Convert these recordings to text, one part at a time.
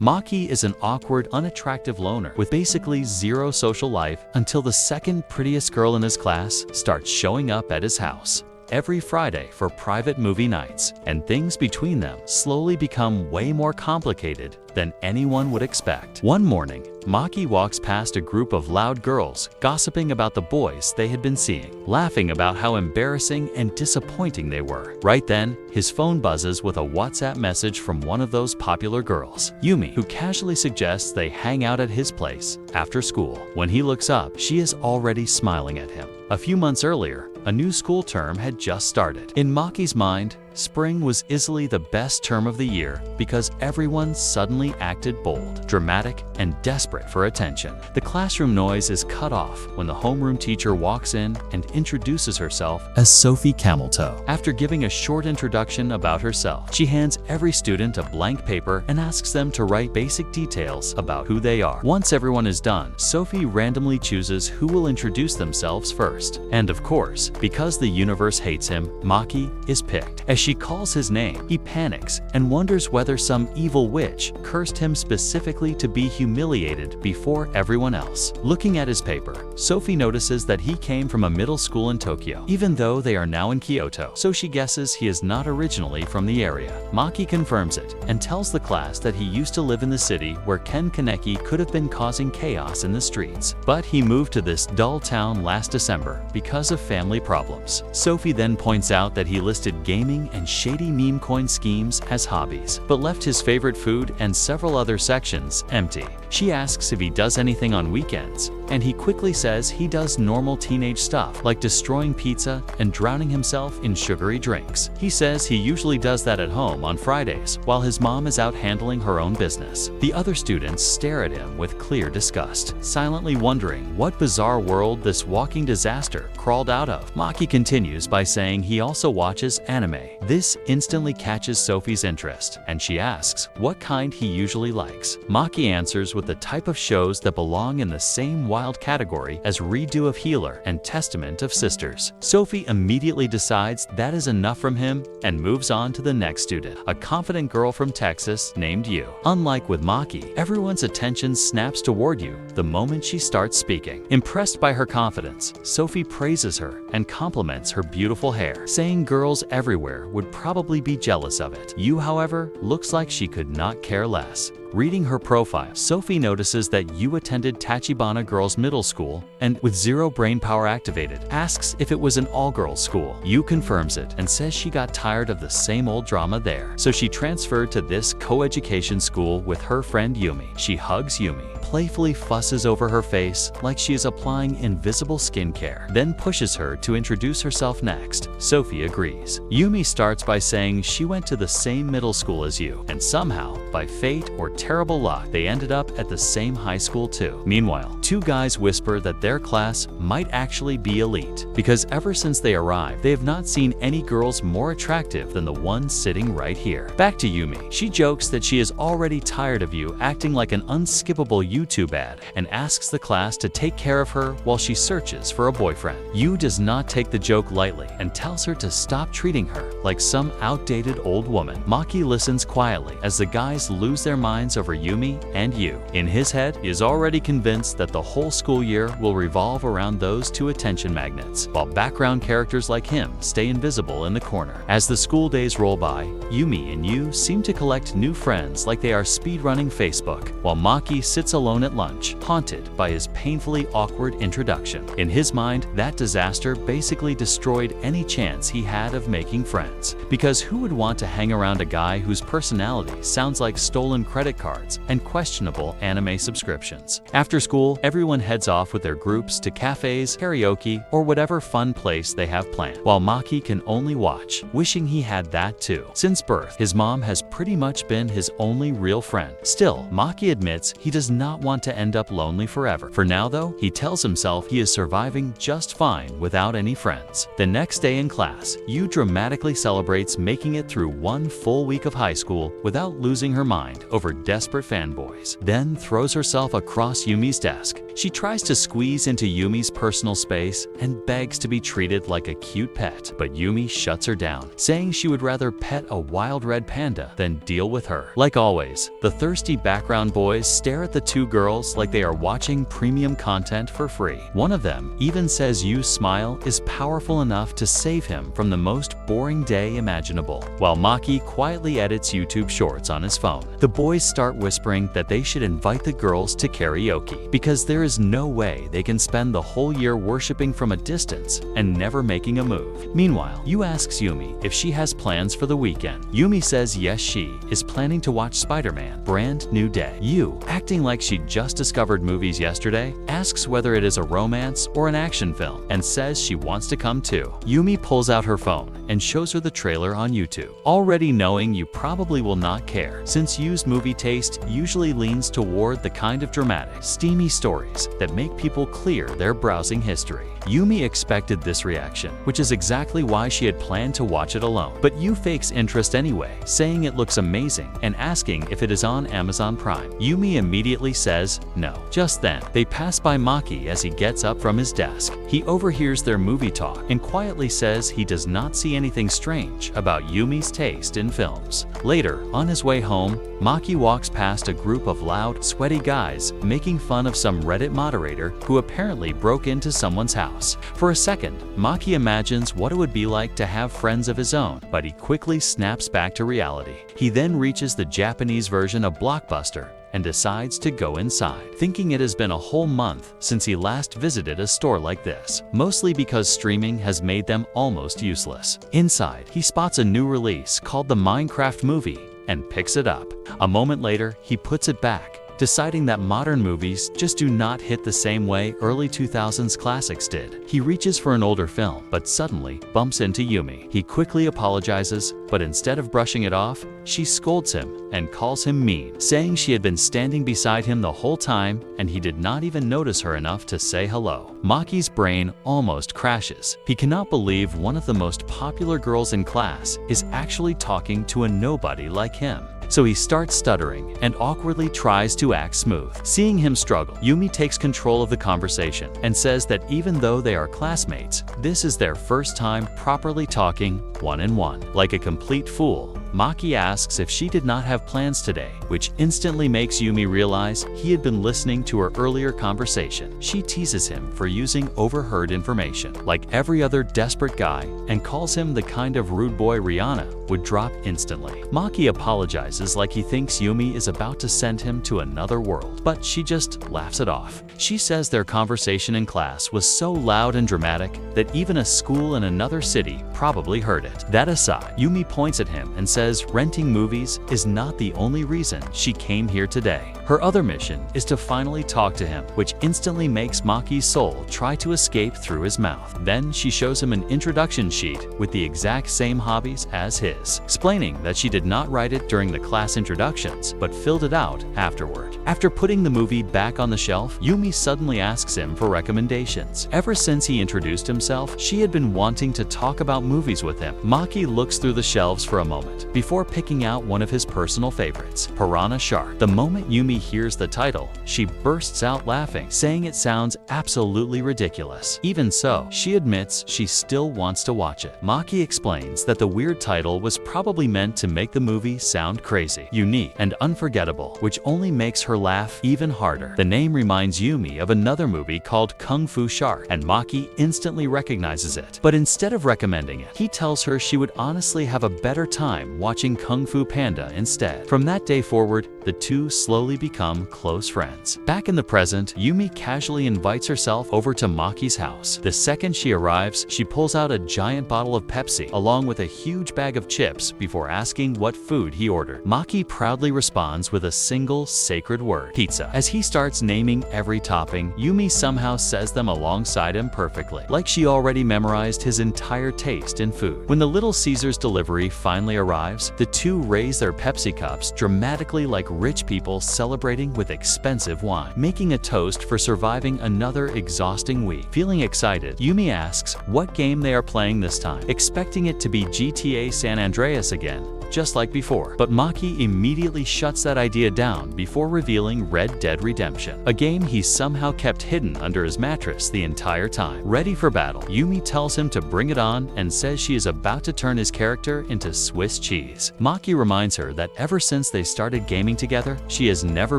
Maki is an awkward, unattractive loner with basically zero social life until the second prettiest girl in his class starts showing up at his house every Friday for private movie nights, and things between them slowly become way more complicated than anyone would expect. One morning, Maki walks past a group of loud girls gossiping about the boys they had been seeing, laughing about how embarrassing and disappointing they were. Right then, his phone buzzes with a WhatsApp message from one of those popular girls, Yumi, who casually suggests they hang out at his place after school. When he looks up, she is already smiling at him. A few months earlier, a new school term had just started. In Maki's mind, spring was easily the best term of the year because everyone suddenly acted bold, dramatic, and desperate for attention. The classroom noise is cut off when the homeroom teacher walks in and introduces herself as Sophie Cameltoe. After giving a short introduction about herself, she hands every student a blank paper and asks them to write basic details about who they are. Once everyone is done, Sophie randomly chooses who will introduce themselves first. And of course, because the universe hates him, Maki is picked. As she calls his name, he panics and wonders whether some evil witch cursed him specifically to be humiliated before everyone else. Looking at his paper, Sophie notices that he came from a middle school in Tokyo, even though they are now in Kyoto, so she guesses he is not originally from the area. Maki confirms it and tells the class that he used to live in the city where Ken Kaneki could have been causing chaos in the streets, but he moved to this dull town last December because of family problems. Sophie then points out that he listed gaming and shady meme coin schemes as hobbies, but left his favorite food and several other sections empty. She asks if he does anything on weekends, and he quickly says he does normal teenage stuff like destroying pizza and drowning himself in sugary drinks. He says he usually does that at home on Fridays while his mom is out handling her own business. The other students stare at him with clear disgust, silently wondering what bizarre world this walking disaster crawled out of. Maki continues by saying he also watches anime. This instantly catches Sophie's interest, and she asks what kind he usually likes. Maki answers with the type of shows that belong in the same wild category as Redo of Healer and Testament of Sisters. Sophie immediately decides that is enough from him and moves on to the next student, a confident girl from Texas named Yu. Unlike with Maki, everyone's attention snaps toward Yu the moment she starts speaking. Impressed by her confidence, Sophie praises her and compliments her beautiful hair, saying girls everywhere would probably be jealous of it. Yu, however, looks like she could not care less. Reading her profile, Sophie notices that Yu attended Tachibana Girls Middle School and, with zero brainpower activated, asks if it was an all-girls school. Yu confirms it and says she got tired of the same old drama there, so she transferred to this co-education school with her friend Yumi. She hugs Yumi, playfully fusses over her face like she is applying invisible skincare, then pushes her to introduce herself next. Sophie agrees. Yumi starts by saying she went to the same middle school as Yu, and somehow, by fate or terrible luck, they ended up at the same high school too. Meanwhile, two guys whisper that their class might actually be elite, because ever since they arrived, they have not seen any girls more attractive than the one sitting right here. Back to Yumi. She jokes that she is already tired of Yu acting like an unskippable YouTube ad and asks the class to take care of her while she searches for a boyfriend. Yu does not take the joke lightly and tells her to stop treating her like some outdated old woman. Maki listens quietly as the guys lose their minds over Yumi and Yu. In his head, he is already convinced that the whole school year will revolve around those two attention magnets, while background characters like him stay invisible in the corner. As the school days roll by, Yumi and Yu seem to collect new friends like they are speedrunning Facebook, while Maki sits alone at lunch, haunted by his painfully awkward introduction. In his mind, that disaster basically destroyed any chance he had of making friends, because who would want to hang around a guy whose personality sounds like stolen credit cards and questionable anime subscriptions? After school, everyone heads off with their groups to cafes, karaoke, or whatever fun place they have planned, while Maki can only watch, wishing he had that too. Since birth, his mom has pretty much been his only real friend. Still, Maki admits he does not want to end up lonely forever. For now though, he tells himself he is surviving just fine without any friends. The next day in class, Yu dramatically celebrates making it through one full week of high school without losing her mind over desperate fanboys, then throws herself across Yumi's desk desk. She tries to squeeze into Yumi's personal space and begs to be treated like a cute pet, but Yumi shuts her down, saying she would rather pet a wild red panda than deal with her. Like always, the thirsty background boys stare at the two girls like they are watching premium content for free. One of them even says Yu's smile is powerful enough to save him from the most boring day imaginable, while Maki quietly edits YouTube shorts on his phone. The boys start whispering that they should invite the girls to karaoke, because there is no way they can spend the whole year worshipping from a distance and never making a move. Meanwhile, Yu asks Yumi if she has plans for the weekend. Yumi says yes, she is planning to watch Spider-Man: Brand New Day. Yu, acting like she just discovered movies yesterday, asks whether it is a romance or an action film and says she wants to come too. Yumi pulls out her phone and shows her the trailer on YouTube, already knowing you probably will not care, since Yu's movie taste usually leans toward the kind of dramatic, steamy stories that make people clear their browsing history. Yumi expected this reaction, which is exactly why she had planned to watch it alone. But Yu fakes interest anyway, saying it looks amazing and asking if it is on Amazon Prime. Yumi immediately says no. Just then, they pass by Maki as he gets up from his desk. He overhears their movie talk and quietly says he does not see anything strange about Yumi's taste in films. Later, on his way home, Maki walks past a group of loud, sweaty guys making fun of some Reddit moderator who apparently broke into someone's house. For a second, Maki imagines what it would be like to have friends of his own, but he quickly snaps back to reality. He then reaches the Japanese version of Blockbuster and decides to go inside, thinking it has been a whole month since he last visited a store like this, mostly because streaming has made them almost useless. Inside, he spots a new release called the Minecraft movie and picks it up. A moment later, he puts it back, deciding that modern movies just do not hit the same way early 2000s classics did. He reaches for an older film, but suddenly bumps into Yumi. He quickly apologizes, but instead of brushing it off, she scolds him and calls him mean, saying she had been standing beside him the whole time and he did not even notice her enough to say hello. Maki's brain almost crashes. He cannot believe one of the most popular girls in class is actually talking to a nobody like him. So he starts stuttering and awkwardly tries to act smooth. Seeing him struggle, Yumi takes control of the conversation and says that even though they are classmates, this is their first time properly talking one-on-one. Like a complete fool, Maki asks if she did not have plans today, which instantly makes Yumi realize he had been listening to her earlier conversation. She teases him for using overheard information, like every other desperate guy, and calls him the kind of rude boy Rihanna would drop instantly. Maki apologizes like he thinks Yumi is about to send him to another world, but she just laughs it off. She says their conversation in class was so loud and dramatic that even a school in another city probably heard it. That aside, Yumi points at him and says renting movies is not the only reason she came here today. Her other mission is to finally talk to him, which instantly makes Maki's soul try to escape through his mouth. Then she shows him an introduction sheet with the exact same hobbies as his, explaining that she did not write it during the class introductions, but filled it out afterward. After putting the movie back on the shelf, Yumi suddenly asks him for recommendations. Ever since he introduced himself, she had been wanting to talk about movies with him. Maki looks through the shelves for a moment before picking out one of his personal favorites, Piranha Shark. The moment Yumi hears the title, she bursts out laughing, saying it sounds absolutely ridiculous. Even so, she admits she still wants to watch it. Maki explains that the weird title was probably meant to make the movie sound crazy, unique, and unforgettable, which only makes her laugh even harder. The name reminds Yumi of another movie called Kung Fu Shark, and Maki instantly recognizes it. But instead of recommending it, he tells her she would honestly have a better time watching Kung Fu Panda instead. From that day forward, the two slowly become close friends. Back in the present, Yumi casually invites herself over to Maki's house. The second she arrives, she pulls out a giant bottle of Pepsi along with a huge bag of chips before asking what food he ordered. Maki proudly responds with a single sacred word, pizza. As he starts naming every topping, Yumi somehow says them alongside him perfectly, like she already memorized his entire taste in food. When the Little Caesars delivery finally arrives, arrives, the two raise their Pepsi cups dramatically like rich people celebrating with expensive wine, making a toast for surviving another exhausting week. Feeling excited, Yumi asks what game they are playing this time, expecting it to be GTA San Andreas again, just like before. But Maki immediately shuts that idea down before revealing Red Dead Redemption, a game he somehow kept hidden under his mattress the entire time. Ready for battle, Yumi tells him to bring it on and says she is about to turn his character into Swiss cheese. Maki reminds her that ever since they started gaming together, she has never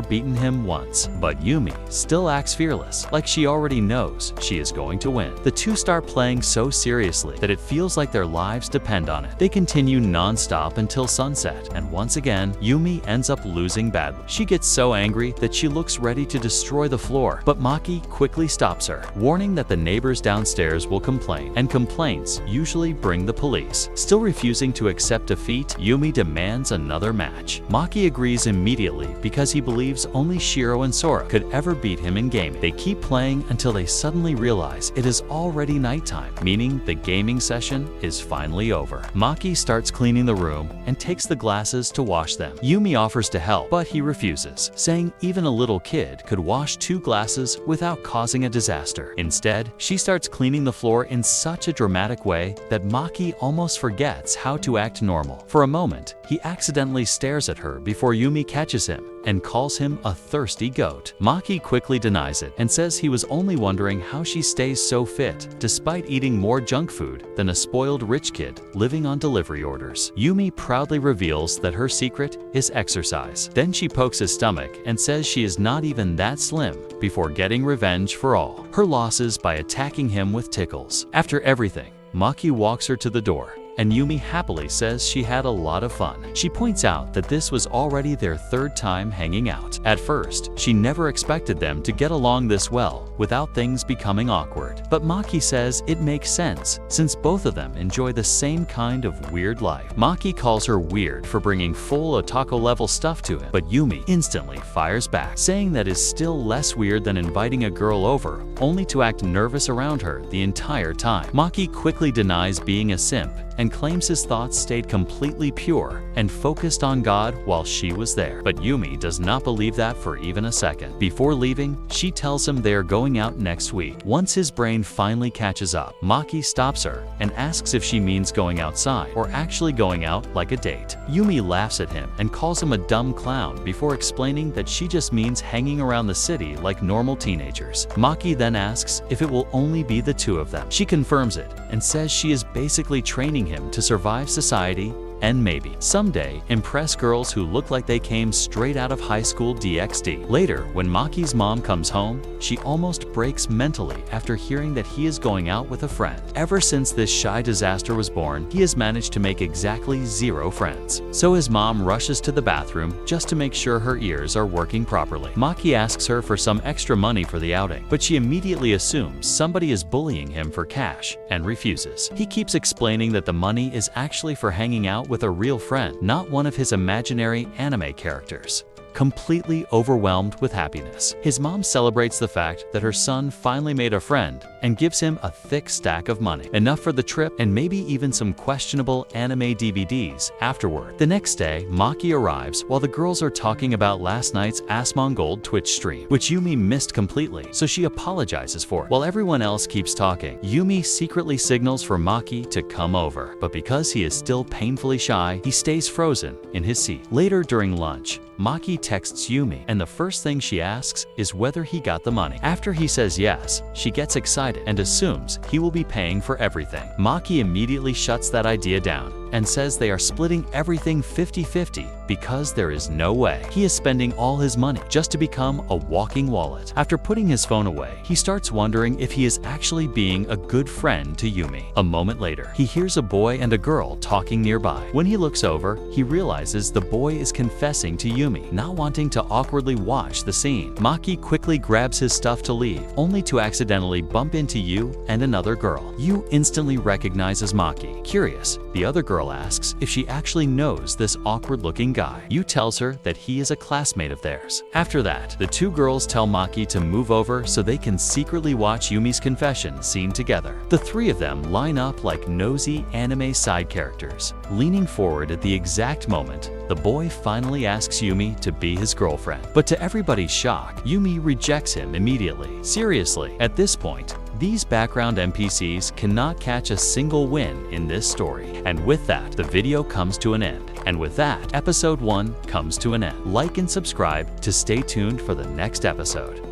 beaten him once. But Yumi still acts fearless, like she already knows she is going to win. The two start playing so seriously that it feels like their lives depend on it. They continue non-stop until sunset, and once again, Yumi ends up losing badly. She gets so angry that she looks ready to destroy the floor, but Maki quickly stops her, warning that the neighbors downstairs will complain, and complaints usually bring the police. Still refusing to accept defeat, Yumi demands another match. Maki agrees immediately because he believes only Shiro and Sora could ever beat him in gaming. They keep playing until they suddenly realize it is already nighttime, meaning the gaming session is finally over. Maki starts cleaning the room and takes the glasses to wash them. Yumi offers to help, but he refuses, saying even a little kid could wash 2 glasses without causing a disaster. Instead, she starts cleaning the floor in such a dramatic way that Maki almost forgets how to act normal. For a moment, he accidentally stares at her before Yumi catches him and calls him a thirsty goat. Maki quickly denies it and says he was only wondering how she stays so fit despite eating more junk food than a spoiled rich kid living on delivery orders. Yumi proudly reveals that her secret is exercise. Then she pokes his stomach and says she is not even that slim before getting revenge for all her losses by attacking him with tickles. After everything, Maki walks her to the door, and Yumi happily says she had a lot of fun. She points out that this was already their 3rd time hanging out. At first, she never expected them to get along this well without things becoming awkward. But Maki says it makes sense, since both of them enjoy the same kind of weird life. Maki calls her weird for bringing full otaku-level stuff to him, but Yumi instantly fires back, saying that is still less weird than inviting a girl over, only to act nervous around her the entire time. Maki quickly denies being a simp and claims his thoughts stayed completely pure and focused on God while she was there. But Yumi does not believe that for even a second. Before leaving, she tells him they are going out next week. Once his brain finally catches up, Maki stops her and asks if she means going outside or actually going out like a date. Yumi laughs at him and calls him a dumb clown before explaining that she just means hanging around the city like normal teenagers. Maki then asks if it will only be the two of them. She confirms it and says she is basically training him to survive society and maybe someday impress girls who look like they came straight out of high school DxD. Later, when Maki's mom comes home, she almost breaks mentally after hearing that he is going out with a friend. Ever since this shy disaster was born, he has managed to make exactly 0 friends. So his mom rushes to the bathroom just to make sure her ears are working properly. Maki asks her for some extra money for the outing, but she immediately assumes somebody is bullying him for cash and refuses. He keeps explaining that the money is actually for hanging out with a real friend, not one of his imaginary anime characters. Completely overwhelmed with happiness, his mom celebrates the fact that her son finally made a friend and gives him a thick stack of money, enough for the trip and maybe even some questionable anime DVDs afterward. The next day, Maki arrives while the girls are talking about last night's Asmongold Twitch stream, which Yumi missed completely, so she apologizes for it. While everyone else keeps talking, Yumi secretly signals for Maki to come over, but because he is still painfully shy, he stays frozen in his seat. Later during lunch, Maki texts Yumi, and the first thing she asks is whether he got the money. After he says yes, she gets excited and assumes he will be paying for everything. Maki immediately shuts that idea down and says they are splitting everything 50-50 because there is no way he is spending all his money just to become a walking wallet. After putting his phone away, he starts wondering if he is actually being a good friend to Yumi. A moment later, he hears a boy and a girl talking nearby. When he looks over, he realizes the boy is confessing to Yumi, not wanting to awkwardly watch the scene. Maki quickly grabs his stuff to leave, only to accidentally bump into Yu and another girl. Yu instantly recognizes Maki. Curious, the other girl girl asks if she actually knows this awkward-looking guy. Yu tells her that he is a classmate of theirs. After that, the two girls tell Maki to move over so they can secretly watch Yumi's confession scene together. The three of them line up like nosy anime side characters. Leaning forward at the exact moment, the boy finally asks Yumi to be his girlfriend. But to everybody's shock, Yumi rejects him immediately. Seriously, at this point, these background NPCs cannot catch a single win in this story. And with that, the video comes to an end. And with that, episode 1 comes to an end. Like and subscribe to stay tuned for the next episode.